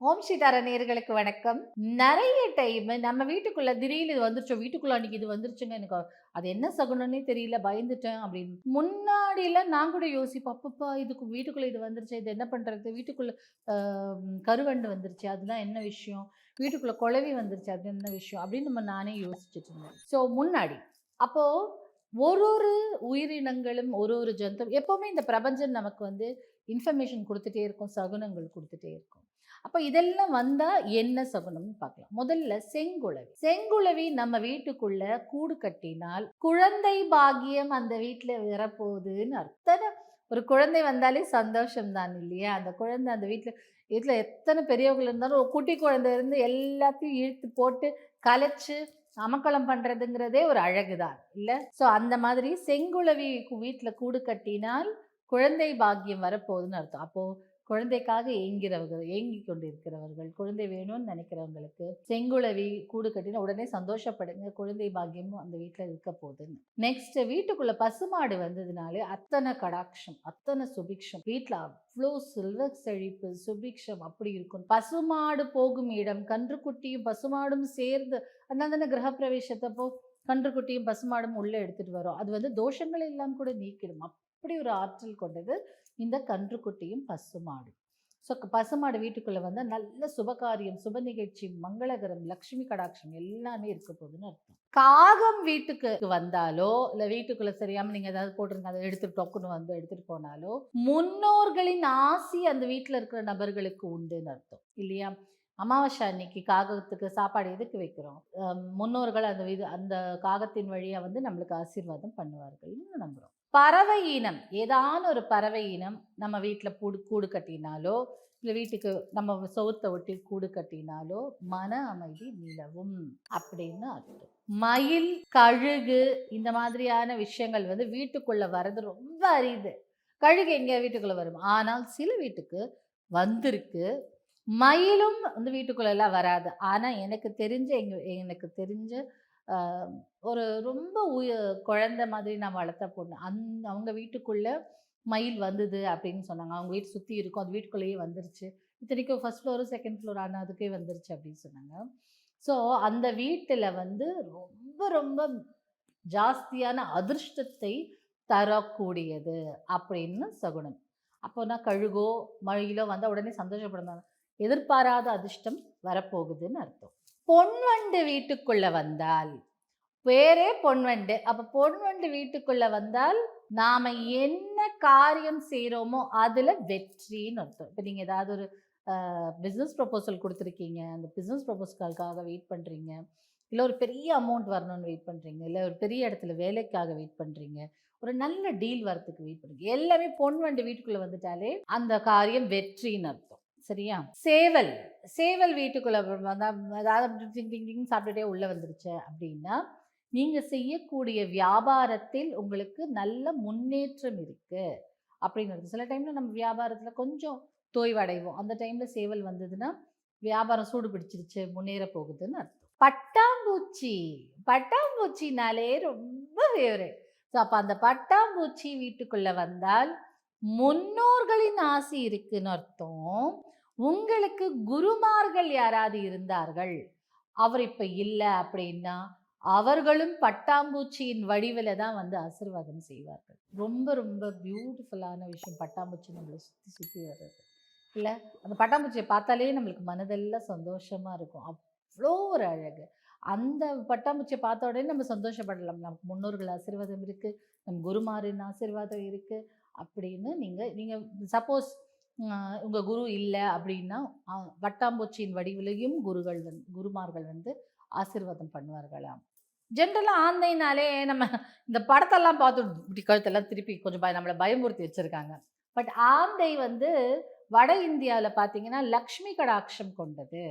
ஓம் ஸ்ரீதார நேயர்களுக்கு வணக்கம். நெறைய டைம் நம்ம வீட்டுக்குள்ள திடீர்னு இது வந்துருச்சோ, வீட்டுக்குள்ள அன்னைக்கு இது வந்துருச்சுங்க. எனக்கு அது என்ன சகுனம்னே தெரியல. பயந்துட்டேன் அப்படின்னு. முன்னாடிலாம் நான் கூட யோசிப்பேன். அப்பப்பா இதுக்கு வீட்டுக்குள்ள இது வந்துருச்சே, இது என்ன பண்றது? வீட்டுக்குள்ள அ கருவண்டு வந்துருச்சு. அதெல்லாம் என்ன விஷயம்? வீட்டுக்குள்ள குளவி வந்துருச்சு. அது என்ன விஷயம்? அப்படின்னு நானே யோசிச்சுட்டு இருந்தேன். முன்னாடி. அப்போ ஒரு ஒரு உயிரினங்களும், ஒரு ஒரு ஜந்து எப்பவுமே இந்த பிரபஞ்சம் நமக்கு இன்ஃபர்மேஷன் குடுத்துட்டே இருக்கும். சகுனங்கள் குடுத்துட்டே இருக்கும். அப்ப இதெல்லாம் வந்தா என்ன சகுனம்னு பார்க்கலாம். முதல்ல செங்குளவி. செங்குளவி நம்ம வீட்டுக்குள்ள கூடு கட்டினால், குழந்தை பாக்கியம் அந்த வீட்ல வரப்போகுதுன்னு அர்த்தம். ஒரு குழந்தை வந்தாலே சந்தோஷம் தான் இல்லையா? அந்த குழந்தை அந்த வீட்ல வீட்ல எத்தன பெரியவங்க இருந்தாலும் ஒரு குட்டி குழந்தை இருந்து எல்லாத்தையும் இழுத்து போட்டு கலைச்சு அமர்க்களம் பண்றதுங்கிறதே ஒரு அழகுதான் இல்ல? அந்த மாதிரி செங்குளவி வீட்ல கூடு கட்டினால், குழந்தை பாக்கியம் வரப்போகுதுன்னு அர்த்தம். அப்போ குழந்தைக்காக ஏங்கிக் கொண்டிருக்கிறவர்கள், குழந்தை வேணும்னு நினைக்கிறவங்களுக்கு செங்குளவி கூடு கட்டினா உடனே சந்தோஷப்படுங்க. குழந்தை பாக்கியமும் அந்த வீட்ல இருக்க போகுதுன்னு. நெக்ஸ்ட் வீட்டுக்குள்ள பசுமாடு வந்ததுனாலே அத்தன கடாட்சம், அத்தன சுபிக்ஷம். வீட்ல அவ்ளோ செல்வ செழிப்பு, சுபிக்ஷம் அப்படி இருக்கும். பசுமாடு போகும் இடம், கன்றுக்குட்டியும் பசுமாடும் சேர்ந்து அதனால தானே கிரகப்பிரவேசத்தப்போ கன்றுக்குட்டியும் பசுமாடும் உள்ள எடுத்துட்டு வரோம். அது தோஷங்கள் எல்லாம் கூட நீக்கிடும். அப்படி ஒரு ஆற்றல் கொண்டது இந்த கன்றுக்குட்டியும் பசுமாடும். பசுமாடு வீட்டுக்குள்ள வந்தா நல்ல சுபகாரியம், சுப நிகழ்ச்சி, மங்களகரம், லக்ஷ்மி கடாட்சம் எல்லாமே இருக்க போகுதுன்னு அர்த்தம். காகம் வீட்டுக்கு வந்தாலோ, இல்ல வீட்டுக்குள்ள தெரியாம நீங்க ஏதாவது போட்டிருங்க அதை எடுத்து டொக்குன்னு வந்து எடுத்துட்டு போனாலோ, முன்னோர்களின் ஆசி அந்த வீட்ல இருக்கிற நபர்களுக்கு உண்டுன்னு அர்த்தம் இல்லையா? அமாவாசை அன்னைக்கு காகத்துக்கு சாப்பாடு எதுக்கு வைக்கிறோம்? முன்னோர்கள் அந்த காகத்தின் வழியா நம்மளுக்கு ஆசீர்வாதம் பண்ணுவார்கள்னு நம்புறோம். பறவை இனம், ஏதான ஒரு பறவை இனம் நம்ம வீட்ல கூடு கட்டினாலோ, இல்ல வீட்டுக்கு நம்ம செவுத்த ஒட்டி கூடு கட்டினாலோ, மன அமைதி நிலவும் அப்படின்னு அர்த்தம். மயில், கழுகு இந்த மாதிரியான விஷயங்கள் வீட்டுக்குள்ள வர்றது ரொம்ப அரிது. கழுகு எங்க வீட்டுக்குள்ள வரும். ஆனால் சில வீட்டுக்கு வந்திருக்கு. மயிலும் வீட்டுக்குள்ளலாம் வராது. ஆனா எனக்கு தெரிஞ்ச அ ஒரு ரொம்ப குழந்தை மாதிரி நான் வளர்த்த பொண்ணு. அவங்க வீட்டுக்குள்ள மயில் வந்தது அப்படின்னு சொன்னாங்க. அவங்க வீட்ட சுத்தி இருக்கும். அது வீட்டுக்குள்ளேயே வந்துருச்சு. இத்தனைக்கும் ஃபர்ஸ்ட் ஃப்ளோர், செகண்ட் ஃப்ளோர் ஆனா அதுக்கே வந்துருச்சு அப்படின்னு சொன்னாங்க. ஸோ அந்த வீட்டுல ரொம்ப ரொம்ப ஜாஸ்தியான அதிர்ஷ்டத்தை தரக்கூடியது அப்படின்னு சகுனம். அப்போனா கழுகோ, மயிலோ வந்தா உடனே சந்தோஷப்படணும். எதிர்பாராத அதிர்ஷ்டம் வரப்போகுதுன்னு அர்த்தம். பொன்வண்டு வீட்டுக்குள்ள வந்தால், பேரே பொன்வண்டு. அப்ப பொன்வண்டு வீட்டுக்குள்ள வந்தால், நாம என்ன காரியம் செய்றோமோ அதுல வெற்றின்னு அர்த்தம். இப்ப நீங்க ஏதாவது ஒரு பிசினஸ் ப்ரொபோசல் குடுத்துருக்கீங்க. அந்த பிசினஸ் ப்ரொபோசலுக்காக வெயிட் பண்றீங்க. இல்ல ஒரு பெரிய அமௌண்ட் வரணும்னு வெயிட் பண்றீங்க. இல்ல ஒரு பெரிய இடத்துல வேலைக்காக வெயிட் பண்றீங்க. ஒரு நல்ல டீல் வரதுக்கு வெயிட் பண்றீங்க. எல்லாமே பொன்வண்டு வீட்டுக்குள்ள வந்துட்டாலே, அந்த காரியம் வெற்றின்னு அர்த்தம். சரியா? சேவல். சேவல் வீட்டுக்குள்ள வந்தா அதாவது டிங் டிங் டிங்ன்னு சாப்பிட்டுட்டே உள்ள வந்துருச்சு அப்படின்னா, நீங்க செய்யக்கூடிய வியாபாரத்தில் உங்களுக்கு நல்ல முன்னேற்றம் இருக்கு அப்படின்னு அர்த்தம். சில டைம்ல நம்ம வியாபாரத்துல கொஞ்சம் தோய்வடைவோம். அந்த டைம்ல சேவல் வந்ததுன்னா, வியாபாரம் சூடு பிடிச்சிருச்சு, முன்னேற போகுதுன்னு அர்த்தம். பட்டாம்பூச்சி. பட்டாம்பூச்சினாலே ரொம்ப ஃபேவரைட். அப்ப அந்த பட்டாம்பூச்சி வீட்டுக்குள்ள வந்தால், முன்னோர்களின் ஆசி இருக்குன்னு அர்த்தம். உங்களுக்கு குருமார்கள் யாராவது இருந்தார்கள். அவர் இப்ப இல்ல அப்படின்னா, அவர்களும் பட்டாம்பூச்சியின் வடிவில தான் ஆசீர்வாதம் செய்வார்கள். ரொம்ப ரொம்ப பியூட்டிஃபுல்லான விஷயம் பட்டாம்பூச்சி நம்மள சுத்தி சுத்தி வர்றது. இல்ல, அந்த பட்டாம்பூச்சிய பார்த்தாலே நம்மளுக்கு மனதெல்லாம் சந்தோஷமா இருக்கும். அவ்ளோ ஒரு அழகு. அந்த பட்டாம்பூச்சிய பார்த்த உடனே நம்ம சந்தோஷப்படலாம். நமக்கு முன்னோர்கள் ஆசீர்வாதம் இருக்கு. நம் குருமாரின் ஆசீர்வாதம் இருக்கு. அப்படின்னு நீங்க நீங்க சப்போஸ் உங்க குரு இல்ல அப்படின்னா, அ பட்டாம்பூச்சியின் வடிவிலேயும் குருமார்கள் ஆசீர்வாதம் பண்ணுவார்களாம். ஜென்ரலா ஆந்தைனாலே நம்ம இந்த படத்தெல்லாம் பார்த்து இப்படி கழுத்தெல்லாம் திருப்பி கொஞ்சம் நம்மள பயமுறுத்தி வச்சிருக்காங்க. பட் ஆந்தை வட இந்தியால பார்த்தீங்கன்னா, லக்ஷ்மி கடாட்சம் கொண்டது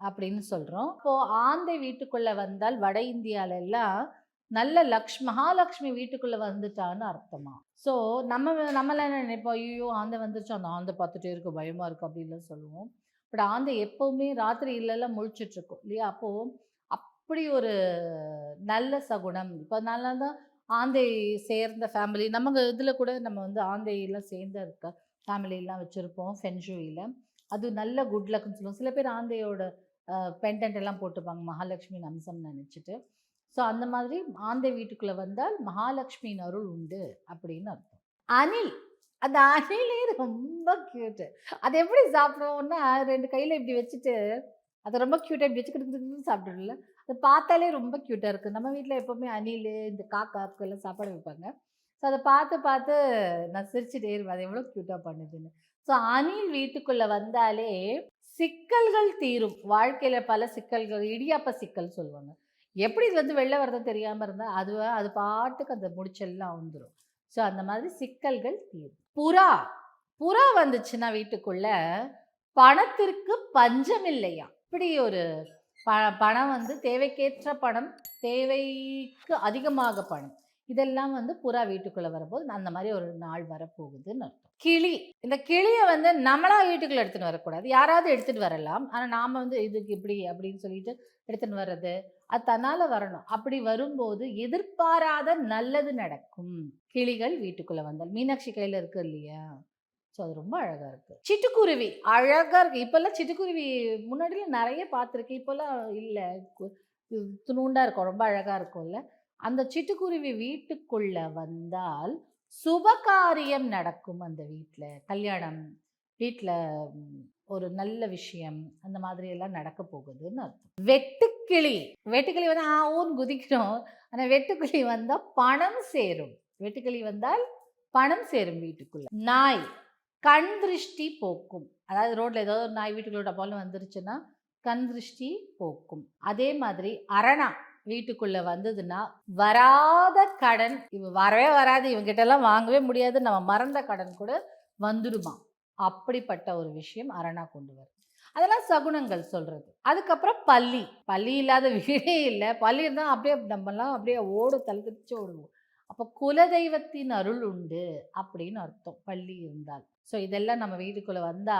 அப்படின்னு சொல்றோம். இப்போ ஆந்தை வீட்டுக்குள்ள வந்தால் வட இந்தியால எல்லாம் நல்ல மகாலட்சுமி வீட்டுக்குள்ள வந்துட்டான்னு அர்த்தமா. ஸோ நம்மலாம் என்ன நினைப்போம், ஐய்யயோ! ஆந்தை வந்துருச்சு, அந்த ஆந்தை பார்த்துட்டே இருக்கு, பயமா இருக்கு அப்படின்லாம் சொல்லுவோம். பட் ஆந்தை எப்பவுமே ராத்திரியிலலாம் முழிச்சிட்டு இருக்கும் இல்லையா? அப்போ அப்படி ஒரு நல்ல சகுனம். இப்போ அதனால தான் ஆந்தை சேர்ந்த ஃபேமிலி நமக்கு இதில கூட நம்ம ஆந்தையெல்லாம் சேர்ந்த இருக்க ஃபேமிலிலாம் வச்சிருப்போம் ஃபெங்ஷுயில. அது நல்ல குட் லக்ன்னு சொல்லுவோம். சில பேர் ஆந்தையோட பெண்டன்ட் எல்லாம் போட்டுப்பாங்க மகாலட்சுமியின் அம்சம்னு நினைச்சிட்டு. ஸோ அந்த மாதிரி ஆந்தை வீட்டுக்குள்ள வந்தால் மகாலட்சுமியின் அருள் உண்டு அப்படின்னு அர்த்தம். அணில். அந்த அணிலே ரொம்ப கியூட்டு. அது எப்படி சாப்பிடுவோம்னா 2 கையில இப்படி வச்சுட்டு, அது ரொம்ப கியூட்டா இப்படி வச்சு கிடு கிடுன்னு சாப்பிடும்ல. அத பார்த்தாலே ரொம்ப கியூட்டா இருக்கு. நம்ம வீட்ல எப்பவுமே அணிலு, இந்த காக்காக்கெல்லாம் சாப்பாடு வைப்பாங்க. ஸோ அத பார்த்து பார்த்து நான் சிரிச்சுட்டே இருப்பேன். அது எவ்வளோ கியூட்டா பண்ணுதுன்னு. ஸோ அணில் வீட்டுக்குள்ள வந்தாலே சிக்கல்கள் தீரும். வாழ்க்கையில பல சிக்கல்கள், இடியாப்ப சிக்கல் சொல்லுவாங்க. எப்படி இது வந்து வெளில வரதுன்னு தெரியாம இருந்தா, அது பாட்டுக்கு அந்த முடிச்செல்லாம் வந்துரும். ஸோ அந்த மாதிரி சிக்கல்கள் தீரும். புறா. புறா வந்துச்சுன்னா வீட்டுக்குள்ள, பணத்திற்கு பஞ்சம் இல்லையாம். இப்படி ஒரு பணம் வந்து தேவைக்கேற்ற பணம், தேவைக்கு அதிகமாக பணம். இதெல்லாம் வந்து புறா வீட்டுக்குள்ள வரும்போது, அந்த மாரி ஒரு நாள் வரப்போகுதுன்னு அர்த்தம். கிளி. இந்த கிளிய வந்து நம்மளா வீட்டுக்குள்ள எடுத்துட்டு வரக்கூடாது. யாராவது எடுத்துட்டு வரலாம். ஆனா நாம வந்து இதுக்கு இப்படி அப்படின்னு சொல்லிட்டு எடுத்துட்டு வர்றது, அது தன்னால வரணும். அப்படி வரும்போது எதிர்பாராத நல்லது நடக்கும். கிளிகள் வீட்டுக்குள்ள வந்தால். மீனாட்சி கையில இருக்கு இல்லையா? ஸோ அது ரொம்ப அழகா இருக்கு. சிட்டுக்குருவி அழகா இருக்கு. இப்பல்லாம் சிட்டுக்குருவி முன்னாடிலாம் நெறைய பார்த்துருக்கேன். இப்பல்லாம் இல்ல. கு இத்துணூண்டா இருக்கும். ரொம்ப அழகா இருக்கும்ல. அந்த சிட்டுக்குருவி வீட்டுக்குள்ள வந்தால் சுபகாரியம் நடக்கும் அந்த வீட்ல. கல்யாணம், வீட்ல ஒரு நல்ல விஷயம் அந்த மாதிரி எல்லாம் நடக்க போகுதுன்னு அர்த்தம். வெட்டுக்கிளி. வெட்டுக்கிளி வந்து ஊன்னு குதிக்கும். ஆனா வெட்டுக்கிளி வந்தா பணம் சேரும். வெட்டுக்கிளி வந்தால் பணம் சேரும் வீட்டுக்குள்ள. நாய். கண் திருஷ்டி போக்கும். அதாவது ரோட்ல ஏதோ ஒரு நாய் வீட்டுக்குள்ள டப்பால்னு வந்துருச்சுன்னா, கண் திருஷ்டி போக்கும். அதே மாதிரி அரணா வீட்டுக்குள்ள வந்ததுன்னா, வராத கடன் வரவே வராது. இவங்கிட்டலாம் வாங்கவே முடியாது. நம்ம மறந்த கடன் கூட வந்துடுமாம். அப்படிப்பட்ட ஒரு விஷயம் அரணா கொண்டு வரும். அதெல்லாம் சகுனங்கள் சொல்றது. அதுக்கப்புறம் பல்லி. பல்லி இல்லாத வீடே இல்ல. பல்லி இருந்தா அப்படியே நம்மலாம் அப்படியே தலை தெறிச்சு ஓடுவோம். அப்போ குலதெய்வத்தின் அருள் உண்டு அப்படின்னு அர்த்தம் பல்லி இருந்தால். ஸோ இதெல்லாம் நம்ம வீட்டுக்குள்ள வந்தா,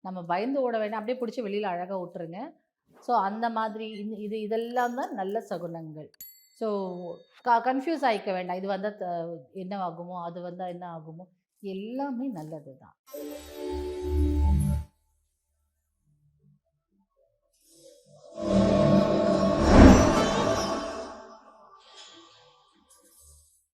நம்ம பயந்து ஓட வேண்டாம். அப்படியே பிடிச்சி வெளியில அழகா விட்டுருங்க. ஸோ அந்த மாதிரி இதெல்லாம் தான் நல்ல சகுனங்கள். ஸோ கன்ஃப்யூஸ் ஆயிக்க வேண்டாம். இது வந்தா என்ன ஆகுமோ? அது வந்தா என்ன ஆகுமோ? எல்லாமே நல்லது தான்.